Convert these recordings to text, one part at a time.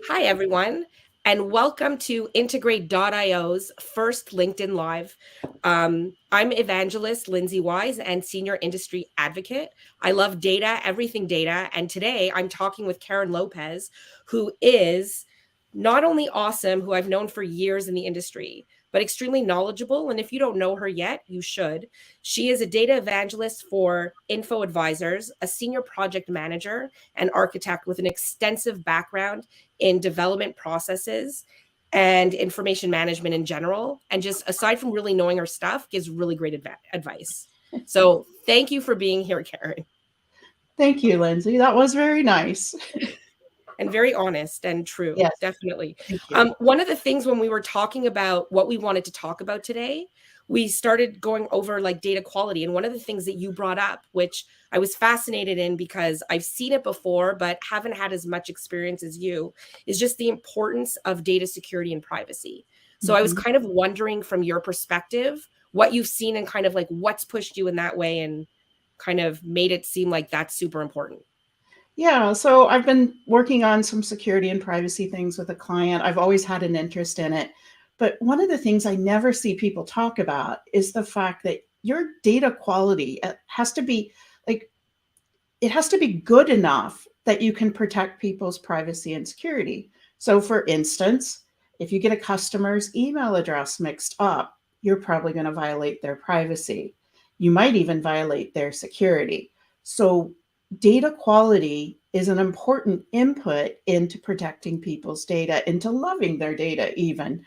Hi, everyone, and welcome to Integrate.io's first LinkedIn Live. I'm evangelist Lindsay Wise and senior industry advocate. I love data, everything data. And today I'm talking with Karen Lopez, who is not only awesome, who I've known for years in the industry, but extremely knowledgeable. And if you don't know her yet, you should. She is a data evangelist for Info Advisors, a senior project manager and architect with an extensive background in development processes and information management in general. And just aside from really knowing her stuff, gives really great advice. So thank you for being here, Karen. Thank you, Lindsay. That was very nice. And very honest and true, Yes, definitely. thank you. One of the things when we were talking about what we wanted to talk about today, we started going over like data quality. And one of the things that you brought up, which I was fascinated in because I've seen it before, but haven't had as much experience as you, is just the importance of data security and privacy. So I was Mhm. kind of wondering from your perspective, what you've seen and kind of like what's pushed you in that way and kind of made it seem like that's super important. Yeah, so I've been working on some security and privacy things with a client. I've always had an interest in it. But one of the things I never see people talk about is the fact that your data quality has to be like, it has to be good enough that you can protect people's privacy and security. So, for instance, if you get a customer's email address mixed up, you're probably going to violate their privacy. You might even violate their security. So, data quality is an important input into protecting people's data, into loving their data, even.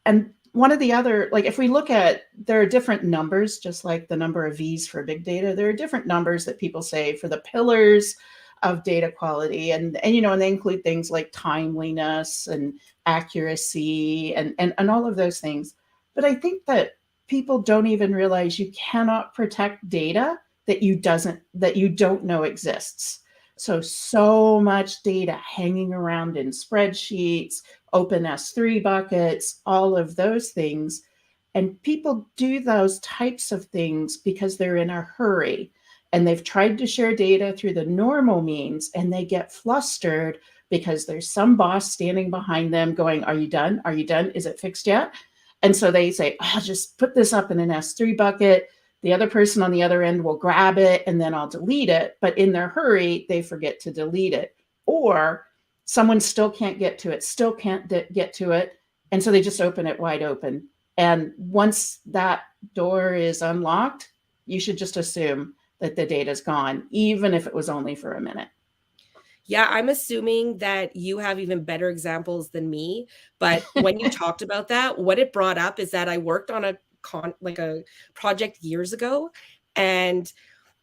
And one of the other, like if we look at, there are different numbers, just like the number of V's for big data, there are different numbers that people say for the pillars of data quality. And they include things like timeliness and accuracy and all of those things. But I think that people don't even realize you cannot protect data that you don't know exists. So much data hanging around in spreadsheets, open S3 buckets, all of those things. And people do those types of things because they're in a hurry and they've tried to share data through the normal means and they get flustered because there's some boss standing behind them going, "Are you done? Are you done? Is it fixed yet?" And so they say, "I'll just put this up in an S3 bucket. The other person on the other end will grab it and then I'll delete it." But in their hurry, they forget to delete it. Or someone still can't get to it, still can't get to it. And so they just open it wide open. And once that door is unlocked, you should just assume that the data's gone, even if it was only for a minute. Yeah, I'm assuming that you have even better examples than me. But when you talked about that, what it brought up is that I worked on a project years ago, and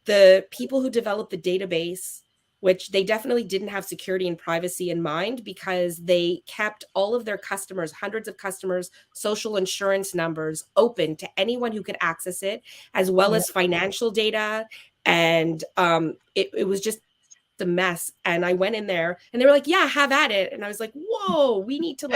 the people who developed the database, which they definitely didn't have security and privacy in mind because they kept all of their customers, hundreds of customers, social insurance numbers open to anyone who could access it, as well Yeah. as financial data. And it was just a mess. And I went in there and they were like, yeah, have at it. And I was like, whoa, we need to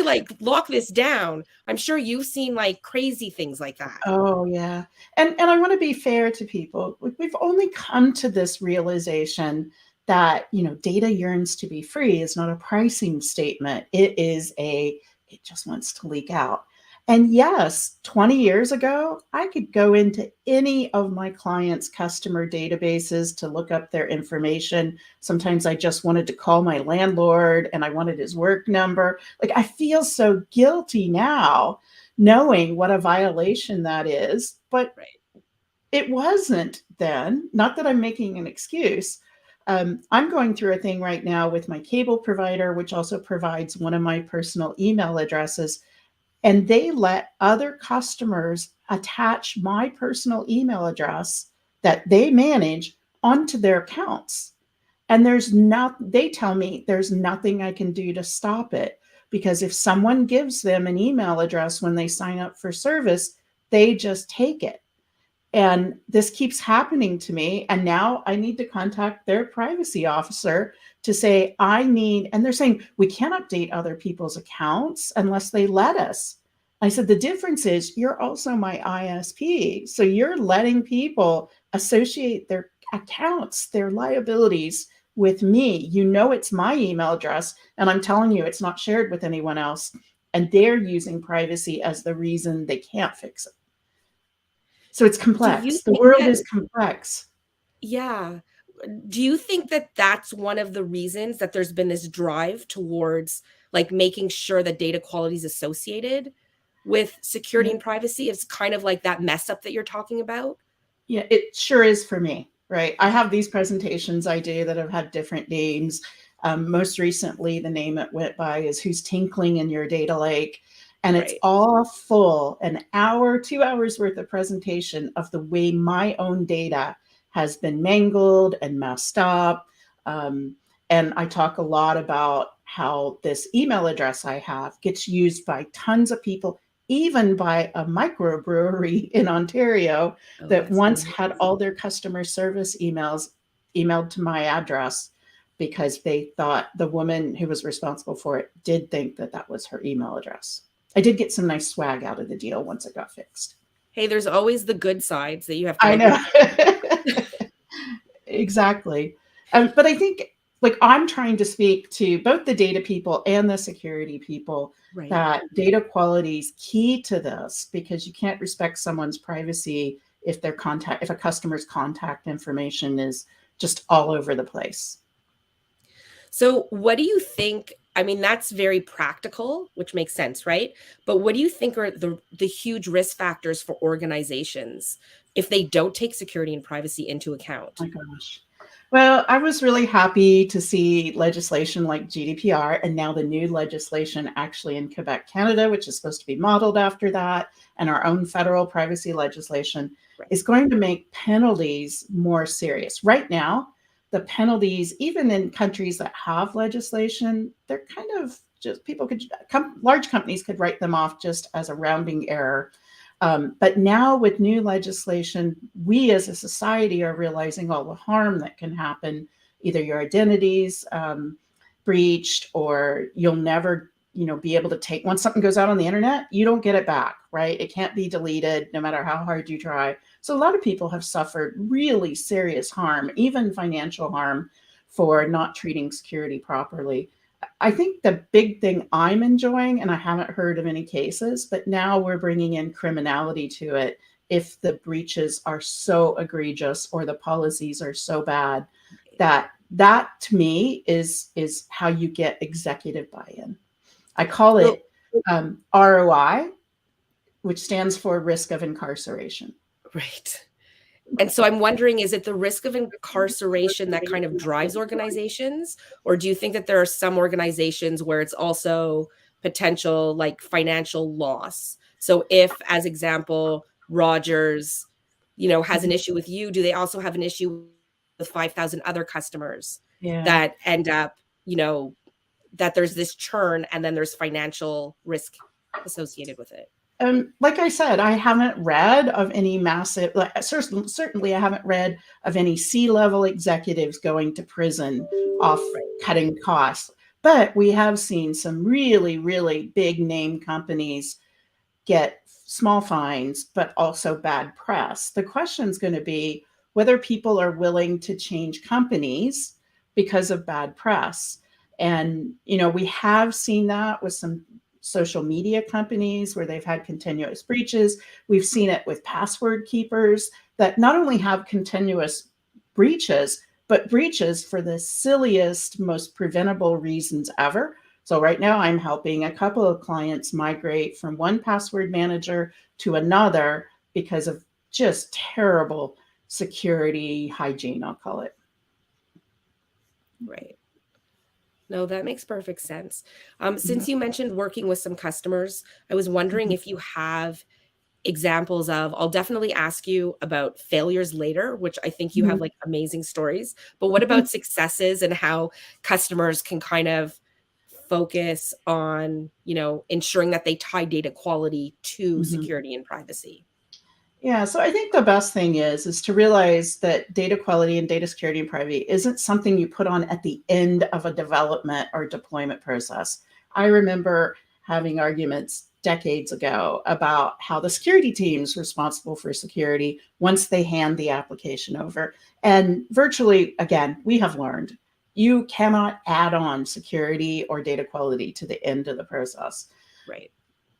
like lock this down. I'm sure you've seen like crazy things like that. Oh, yeah. And I want to be fair to people. We've only come to this realization that, data yearns to be free is not a pricing statement. It just wants to leak out. And yes, 20 years ago, I could go into any of my clients' customer databases to look up their information. Sometimes I just wanted to call my landlord and I wanted his work number. Like, I feel so guilty now knowing what a violation that is, but Right. it wasn't then. Not that I'm making an excuse. I'm going through a thing right now with my cable provider, which also provides one of my personal email addresses, and they let other customers attach my personal email address that they manage onto their accounts. And they tell me there's nothing I can do to stop it, because if someone gives them an email address when they sign up for service, they just take it. And this keeps happening to me. And now I need to contact their privacy officer to say, and they're saying, we can't update other people's accounts unless they let us. I said, the difference is you're also my ISP. So you're letting people associate their accounts, their liabilities with me. You know, it's my email address, and I'm telling you it's not shared with anyone else. And they're using privacy as the reason they can't fix it. So it's Do you complex. The think world that, is complex. yeah, do you think that that's one of the reasons that there's been this drive towards like making sure that data quality is associated with security Yeah. and privacy? It's kind of like that mess up that you're talking about. Yeah, it sure is for me, right? I have these presentations I do that have had different names. Most recently, the name it went by is Who's Tinkling in Your Data Lake? And it's Right. all full, an hour, 2 hours worth of presentation of the way my own data has been mangled and messed up. Um, and I talk a lot about how this email address I have gets used by tons of people, even by a microbrewery in Ontario Oh, that that's once had amazing. all their customer service emails emailed to my address because they thought the woman who was responsible for it did think that that was her email address. I did get some nice swag out of the deal once it got fixed. Hey, there's always the good sides that you have to I like know. look. Exactly. But I think, like, I'm trying to speak to both the data people and the security people Right. that data quality is key to this, because you can't respect someone's privacy if if a customer's contact information is just all over the place. So, what do you think? I mean, that's very practical, which makes sense, right? But what do you think are the huge risk factors for organizations if they don't take security and privacy into account? My gosh. Well, I was really happy to see legislation like GDPR, and now the new legislation actually in Quebec, Canada, which is supposed to be modeled after that, and our own federal privacy legislation Right. is going to make penalties more serious. Right now, the penalties, even in countries that have legislation, they're kind of just people could, large companies could write them off just as a rounding error. But now, with new legislation, we as a society are realizing all the harm that can happen. Either your identity's breached, or you'll never, be able to take, once something goes out on the internet, you don't get it back, right? It can't be deleted no matter how hard you try. So a lot of people have suffered really serious harm, even financial harm, for not treating security properly. I think the big thing I'm enjoying, and I haven't heard of any cases, but now we're bringing in criminality to it if the breaches are so egregious or the policies are so bad, that to me is how you get executive buy-in. I call So, it ROI, which stands for risk of incarceration. right. And so I'm wondering, is it the risk of incarceration that kind of drives organizations? Or do you think that there are some organizations where it's also potential like financial loss? So if, as example, Rogers, has an issue with you, do they also have an issue with 5,000 other customers Yeah. that end up, that there's this churn and then there's financial risk associated with it? Like I said, I haven't read of any massive, like, certainly I haven't read of any C-level executives going to prison off Right. cutting costs. But we have seen some really, really big name companies get small fines, but also bad press. The question is going to be whether people are willing to change companies because of bad press. And, we have seen that with some social media companies where they've had continuous breaches. We've seen it with password keepers that not only have continuous breaches, but breaches for the silliest, most preventable reasons ever. So right now I'm helping a couple of clients migrate from one password manager to another because of just terrible security hygiene, I'll call it. Right. No, that makes perfect sense. Mhm. Since you mentioned working with some customers, I was wondering Mhm. if you have examples of, I'll definitely ask you about failures later, which I think you have Mhm. like amazing stories. But what about successes and how customers can kind of focus on, ensuring that they tie data quality to Mhm. security and privacy? Yeah, so I think the best thing is to realize that data quality and data security and privacy isn't something you put on at the end of a development or deployment process. I remember having arguments decades ago about how the security team's responsible for security once they hand the application over. And virtually, again, we have learned You cannot add on security or data quality to the end of the process. Right.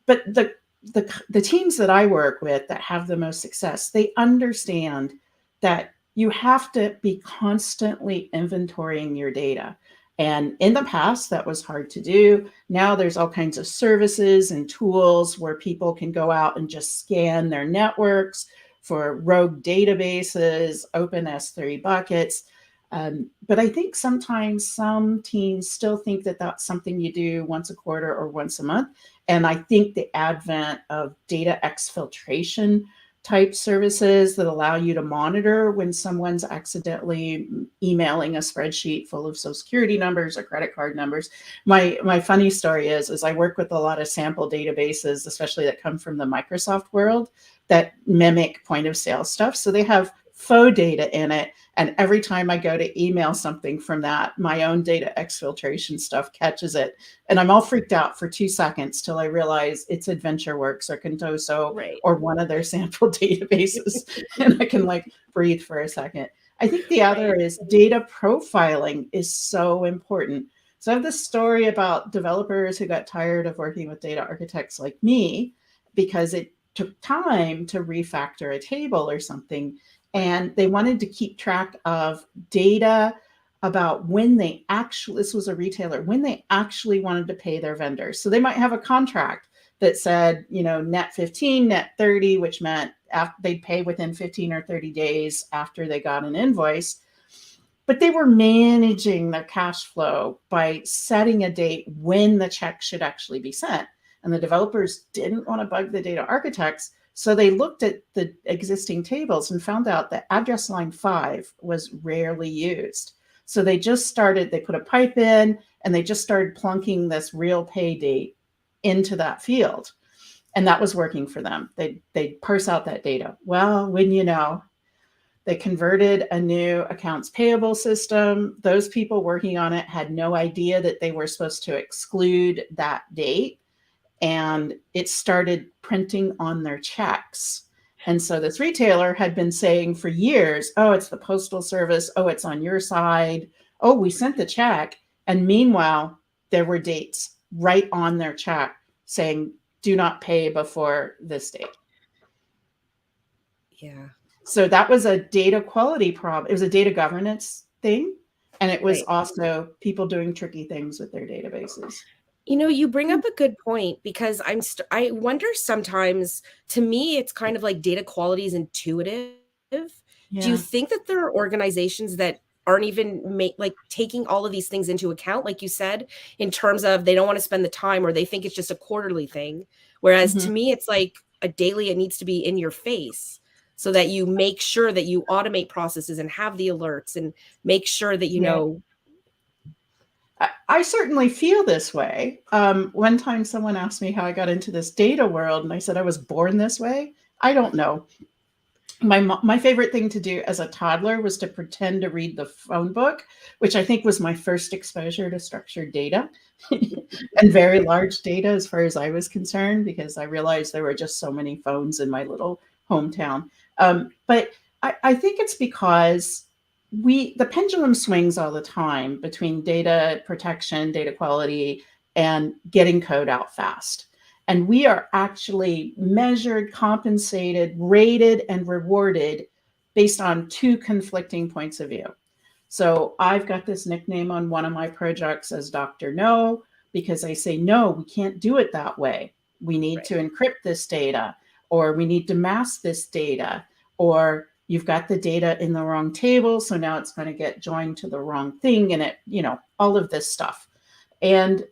But the teams that I work with that have the most success, they understand that you have to be constantly inventorying your data. And in the past, that was hard to do. Now there's all kinds of services and tools where people can go out and just scan their networks for rogue databases, open S3 buckets. But I think sometimes some teams still think that that's something you do once a quarter or once a month. And I think the advent of data exfiltration type services that allow you to monitor when someone's accidentally emailing a spreadsheet full of social security numbers or credit card numbers. My funny story is I work with a lot of sample databases, especially that come from the Microsoft world, that mimic point of sale stuff. So they have faux data in it. And every time I go to email something from that, my own data exfiltration stuff catches it. And I'm all freaked out for 2 seconds till I realize it's AdventureWorks or Contoso Right. or one of their sample databases. And I can like breathe for a second. I think the other Right. is data profiling is so important. So I have this story about developers who got tired of working with data architects like me because it took time to refactor a table or something. And they wanted to keep track of data about when they actually, this was a retailer, when they actually wanted to pay their vendors. So they might have a contract that said, net 15, net 30, which meant they'd pay within 15 or 30 days after they got an invoice. But they were managing their cash flow by setting a date when the check should actually be sent. And the developers didn't want to bug the data architects. So they looked at the existing tables and found out that address line 5 was rarely used. So they put a pipe in and they just started plunking this real pay date into that field. And that was working for them. They'd parse out that data. Well, wouldn't you know, they converted a new accounts payable system. Those people working on it had no idea that they were supposed to exclude that date. And it started printing on their checks. And so this retailer had been saying for years, oh, it's the postal service. Oh, it's on your side. Oh, we sent the check. And meanwhile, there were dates right on their check saying, do not pay before this date. Yeah. So that was a data quality problem. It was a data governance thing. And it was Right. also people doing tricky things with their databases. You bring up a good point because I wonder sometimes, to me, it's kind of like data quality is intuitive. Do you Yeah. think that there are organizations that aren't even taking all of these things into account, like you said, in terms of they don't want to spend the time or they think it's just a quarterly thing? Whereas to me, it's like a daily, it needs to be in your face so that you make sure that you automate processes and have the alerts and make sure that, know. I certainly feel this way. One time someone asked me how I got into this data world, and I said I was born this way. I don't know. My favorite thing to do as a toddler was to pretend to read the phone book, which I think was my first exposure to structured data and very large data as far as I was concerned, because I realized there were just so many phones in my little hometown. But I think it's because the pendulum swings all the time between data protection, data quality, and getting code out fast. And we are actually measured, compensated, rated, and rewarded based on 2 conflicting points of view. So I've got this nickname on one of my projects as Dr. No, because I say, no, we can't do it that way. We need to encrypt this data, or we need to mask this data, or you've got the data in the wrong table, so now it's going to get joined to the wrong thing, and all of this stuff. And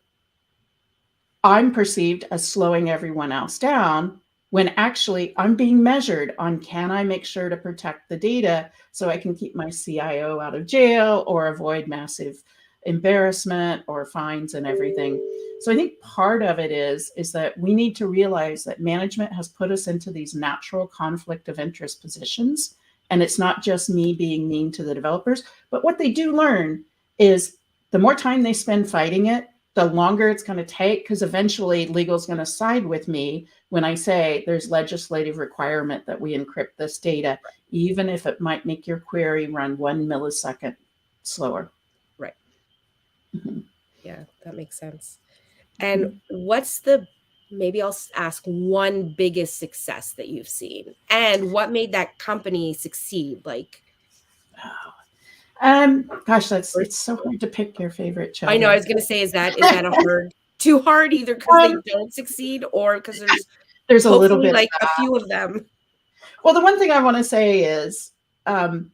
I'm perceived as slowing everyone else down when actually I'm being measured on, can I make sure to protect the data so I can keep my CIO out of jail or avoid massive embarrassment or fines and everything. So I think part of it is that we need to realize that management has put us into these natural conflict of interest positions. And it's not just me being mean to the developers, but what they do learn is the more time they spend fighting it, the longer it's going to take, because eventually legal is going to side with me when I say there's legislative requirement that we encrypt this data, even if it might make your query run 1 millisecond slower. Right. Yeah, that makes sense. And what's the, maybe I'll ask, one biggest success that you've seen, and what made that company succeed? Like, Gosh, it's so hard to pick your favorite I know I children. was gonna say, is that a hard, too hard, either because they Um, don't succeed or because there's there's a little hopefully bit of like a few of them. well, the one thing I want to say is um,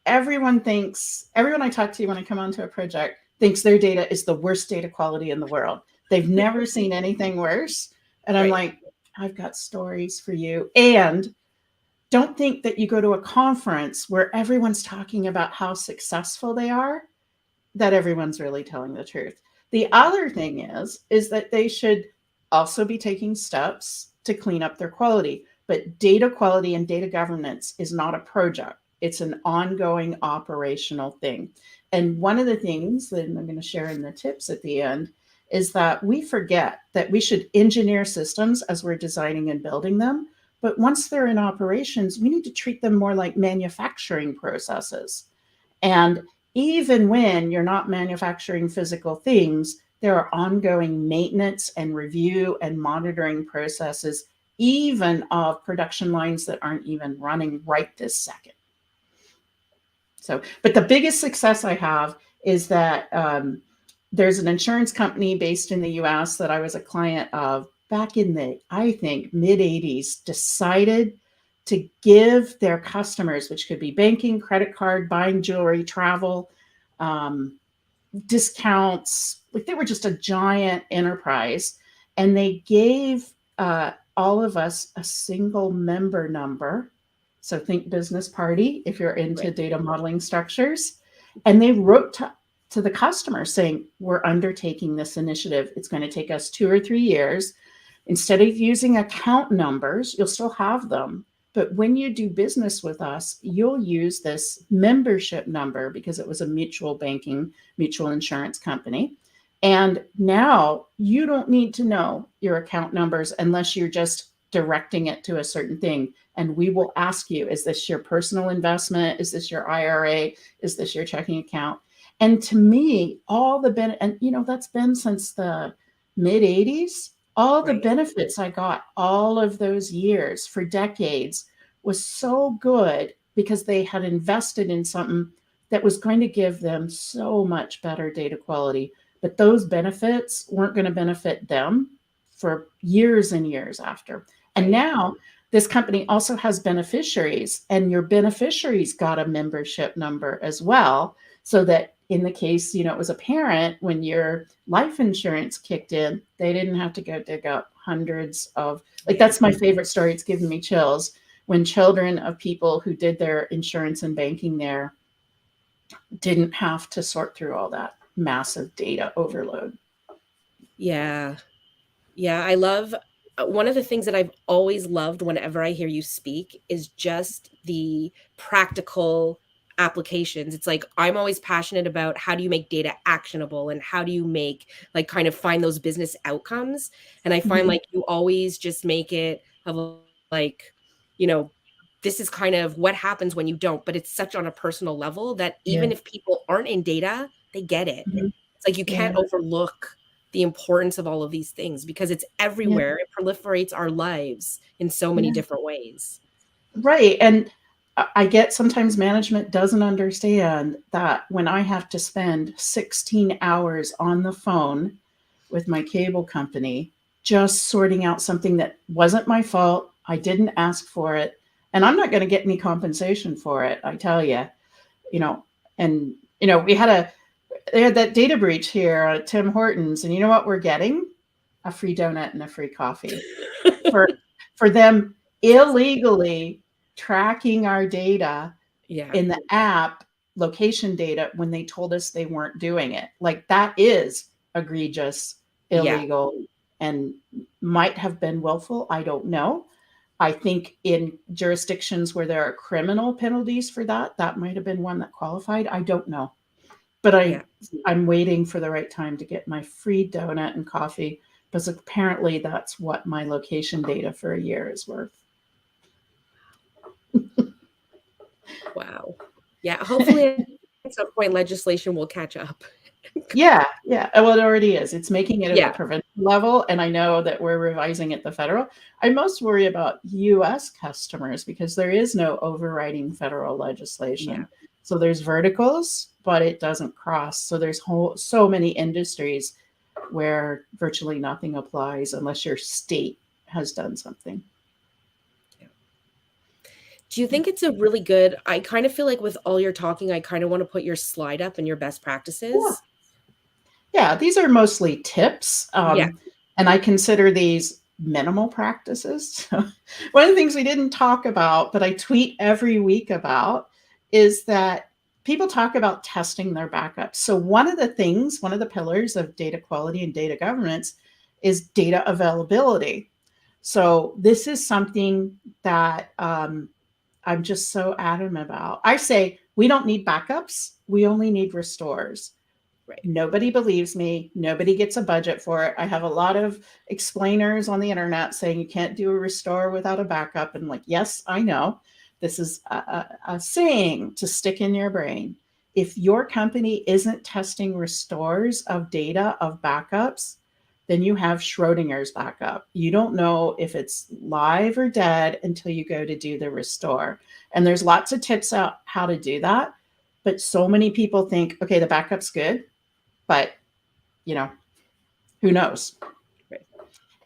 everyone I talk to when I come onto a project thinks their data is the worst data quality in the world. They've never seen anything worse. And I'm Right. like, I've got stories for you. And don't think that you go to a conference where everyone's talking about how successful they are, that everyone's really telling the truth. The other thing is that they should also be taking steps to clean up their quality. But data quality and data governance is not a project. It's an ongoing operational thing. And one of the things that I'm going to share in the tips at the end is that we forget that we should engineer systems as we're designing and building them. But once they're in operations, we need to treat them more like manufacturing processes. And even when you're not manufacturing physical things, there are ongoing maintenance and review and monitoring processes, even of production lines that aren't even running right this second. So, but the biggest success I have is that there's an insurance company based in the US that I was a client of back in the, I think, mid 80s, decided to give their customers, which could be banking, credit card, buying jewelry, travel, um, discounts. Like they were just a giant enterprise. And they gave all of us a single member number. So think business party if you're into Right. data modeling structures. And they wrote to the customer saying, we're undertaking this initiative. It's going to take us 2 or 3 years. Instead of using account numbers, you'll still have them. But when you do business with us, you'll use this membership number because it was a mutual insurance company. And now you don't need to know your account numbers unless you're just directing it to a certain thing. And we will ask you, is this your personal investment? Is this your IRA? Is this your checking account? And to me, all the and that's been since the mid 80s. All the Right. benefits I got all of those years for decades was so good because they had invested in something that was going to give them so much better data quality. But those benefits weren't going to benefit them for years and years after. And Right. now this company also has beneficiaries, and your beneficiaries got a membership number as well. So that in the case, it was a parent, when your life insurance kicked in, they didn't have to go dig up hundreds of, like, that's my favorite story. It's given me chills. When children of people who did their insurance and banking there didn't have to sort through all that massive data overload. Yeah. Yeah, I love, one of the things that I've always loved whenever I hear you speak is just the practical applications. It's like I'm always passionate about how do you make data actionable and how do you make, like, kind of find those business outcomes. And I find Mhm. like you always just make it of like, you know, this is kind of what happens when you don't, but it's such on a personal level that Yeah. even if people aren't in data, they get it. Mhm. It's like you Yeah. can't overlook the importance of all of these things because it's Yeah. everywhere. It proliferates our lives in so many Yeah. different ways. Right. And I get sometimes management doesn't understand that when I have to spend 16 hours on the phone with my cable company, just sorting out something that wasn't my fault. I didn't ask for it. And I'm not going to get any compensation for it, I tell you, you know. And, they had that data breach here at Tim Hortons. And you know what we're getting? A free donut and a free coffee for them illegally tracking our data Yeah. in the app, location data, when they told us they weren't doing it. Like, that is egregious, Yeah. illegal, and might have been willful. I don't know. I think in jurisdictions where there are criminal penalties for that, that might have been one that qualified. I don't know. But Yeah. I'm waiting for the right time to get my free donut and coffee, because apparently that's what my location data for a year is worth. Wow. Yeah. Hopefully at some point legislation will catch up. Yeah, yeah. Well, it already is. It's making it at the Yeah, provincial level, and I know that we're revising at the federal. I most worry about US customers because there is no overriding federal yeah. legislation. So there's verticals, but it doesn't cross. So there's so many industries where virtually nothing applies unless your state has done something. Do you think it's a really good I kind of feel like with all your talking, I kind of want to put your slide up and your best Yeah. practices. Yeah, these are mostly tips, Yeah, and I consider these minimal practices. One of the things we didn't talk about, but I tweet every week about, is that people talk about testing their backups. So one of the things, one of the pillars of data quality and data governance is data availability. So this is something that I'm just so adamant about. I say we don't need backups, we only need restores. right. Nobody believes me. Nobody gets a budget for it. I have a lot of explainers on the internet saying you can't do a restore without a backup. And like, yes, I know. This is a saying to stick in your brain. If your company isn't testing restores of data of backups, then you have Schrodinger's backup. You don't know if it's live or dead until you go to do the restore. And there's lots of tips out how to do that. But so many people think, okay, the backup's good, but you know, who knows? Right.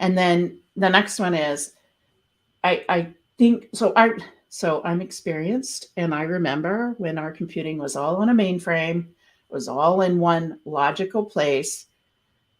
And then the next one is I think so I'm experienced and I remember when our computing was all on a mainframe, was all in one logical place.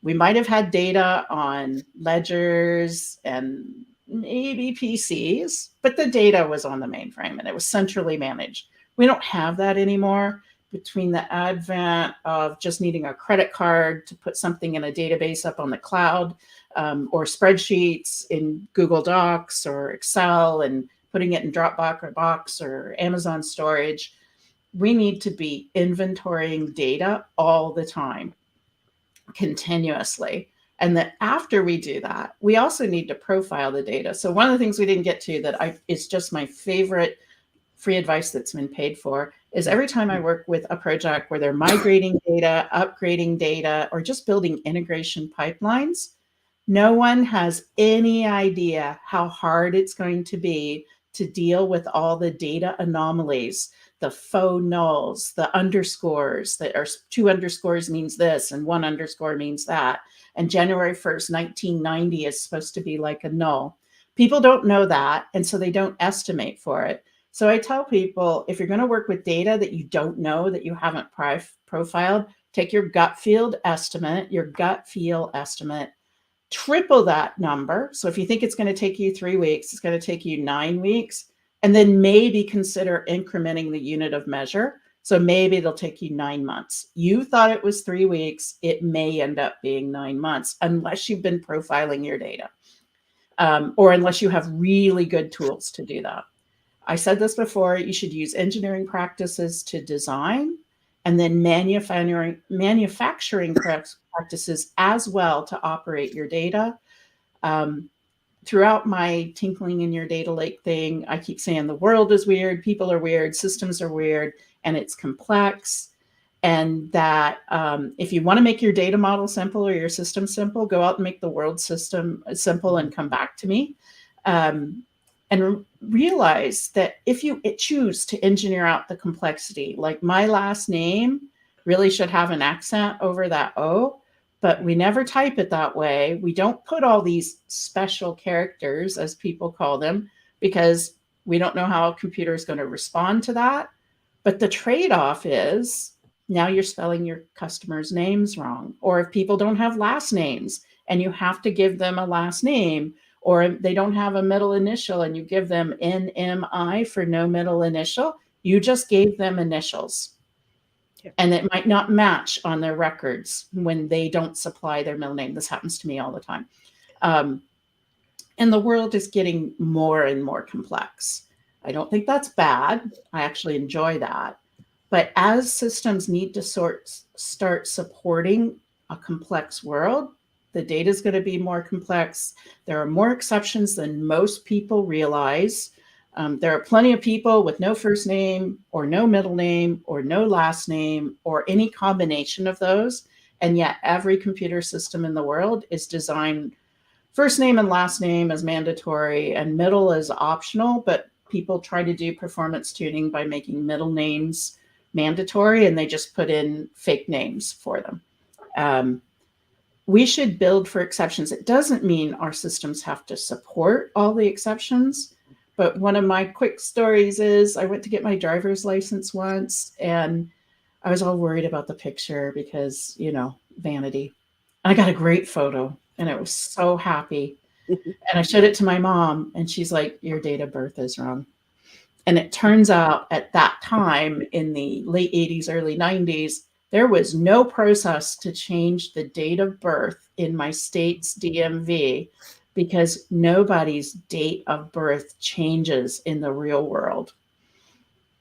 We might have had data on ledgers and maybe PCs, but the data was on the mainframe and it was centrally managed. We don't have that anymore. Between the advent of just needing a credit card to put something in a database up on the cloud, or spreadsheets in Google Docs or Excel and putting it in Dropbox or Box or Amazon storage, we need to be inventorying data all the time, continuously. And that after we do that, we also need to profile the data. So one of the things we didn't get to that is just my favorite free advice that's been paid for is every time I work with a project where they're migrating data, upgrading data, or just building integration pipelines, no one has any idea how hard it's going to be to deal with all the data anomalies, the faux nulls, the underscores that are two underscores means this and one underscore means that. And January 1st, 1990 is supposed to be like a null. People don't know that, and so they don't estimate for it. So I tell people, if you're going to work with data that you don't know, that you haven't profiled, take your gut feel estimate, triple that number. So if you think it's going to take you 3 weeks, it's going to take you 9 weeks, and then maybe consider incrementing the unit of measure. So maybe it'll take you 9 months. You thought it was 3 weeks. It may end up being 9 months unless you've been profiling your data, or unless you have really good tools to do that. I said this before, you should use engineering practices to design and then manufacturing practices as well to operate your data. Throughout my tinkling in your data lake thing, I keep saying the world is weird, people are weird, systems are weird, and it's complex. And that if you want to make your data model simple or your system simple, go out and make the world system simple and come back to me. And realize that if you choose to engineer out the complexity, like my last name really should have an accent over that O, but we never type it that way. We don't put all these special characters, as people call them, because we don't know how a computer is going to respond to that. But the trade-off is now you're spelling your customers' names wrong. Or if people don't have last names and you have to give them a last name, or they don't have a middle initial and you give them NMI for no middle initial, you just gave them initials. Yeah. And it might not match on their records when they don't supply their middle name. This happens to me all the time. And the world is getting more and more complex. I don't think that's bad. I actually enjoy that. But as systems need to start supporting a complex world, the data is going to be more complex. There are more exceptions than most people realize. There are plenty of people with no first name or no middle name or no last name or any combination of those. And yet every computer system in the world is designed first name and last name as mandatory and middle is optional, but people try to do performance tuning by making middle names mandatory and they just put in fake names for them. We should build for exceptions. It doesn't mean our systems have to support all the exceptions. But one of my quick stories is I went to get my driver's license once and I was all worried about the picture because, you know, vanity. I got a great photo and I was so happy. And I showed it to my mom and she's like, your date of birth is wrong. And it turns out at that time in the late 80s, early 90s, there was no process to change the date of birth in my state's DMV because nobody's date of birth changes in the real world,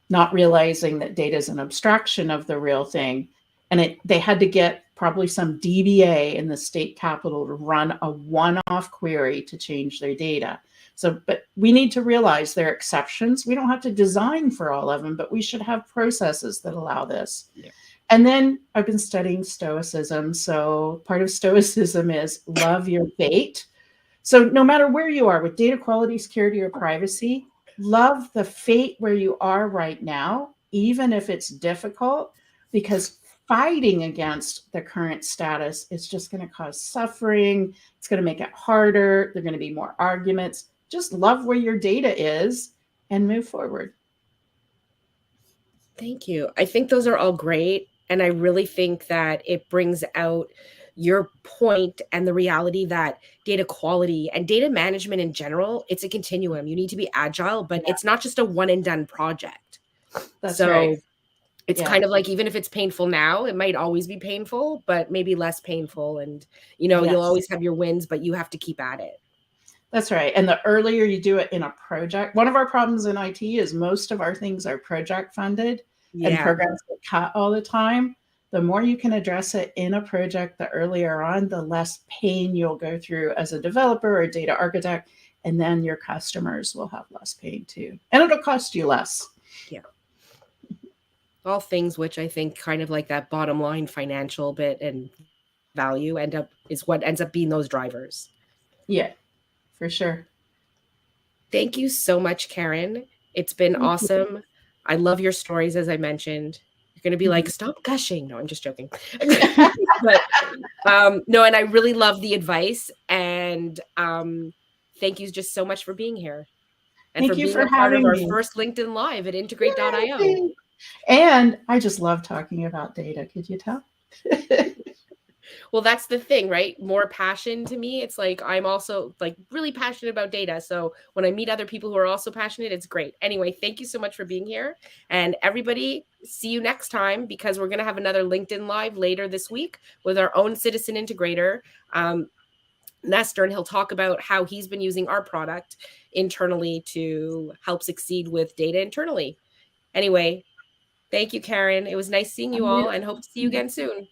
not realizing that data is an abstraction of the real thing. And they had to get probably some DBA in the state capital to run a one-off query to change their data. So, but we need to realize there are exceptions. We don't have to design for all of them, but we should have processes that allow this. Yeah. And then I've been studying Stoicism. So part of Stoicism is love your fate. So no matter where you are with data quality, security, or privacy, love the fate where you are right now, even if it's difficult, because fighting against the current status is just going to cause suffering. It's going to make it harder. There are going to be more arguments. Just love where your data is and move forward. Thank you. I think those are all great. And I really think that it brings out your point and the reality that data quality and data management in general, it's a continuum. You need to be agile, but it's not just a one and done project. That's right. It's kind of like, even if it's painful now, it might always be painful, but maybe less painful. And, you know, you'll always have your wins, but you have to keep at it. That's right. And the earlier you do it in a project, one of our problems in IT is most of our things are project funded and programs get cut all the time. The more you can address it in a project, the earlier on, the less pain you'll go through as a developer or data architect. And then your customers will have less pain too. And it'll cost you less. Yeah. All things which I think kind of like that bottom line financial bit and value is what ends up being those drivers. Yeah, for sure. Thank you so much, Karen. It's been awesome. I love your stories, as I mentioned. You're going to be like, stop gushing. No, I'm just joking. But no, and I really love the advice. And thank you just so much for being here. And thank for you being for a part of having our me. first LinkedIn Live at Integrate.io. And I just love talking about data. Could you tell? Well, that's the thing, right? More passion to me. It's like, I'm also like really passionate about data. So when I meet other people who are also passionate, it's great. Anyway, thank you so much for being here. And everybody, see you next time, because we're going to have another LinkedIn Live later this week with our own citizen integrator, Nestor, and he'll talk about how he's been using our product internally to help succeed with data internally. Anyway, thank you, Karen. It was nice seeing you all, and hope to see you again soon.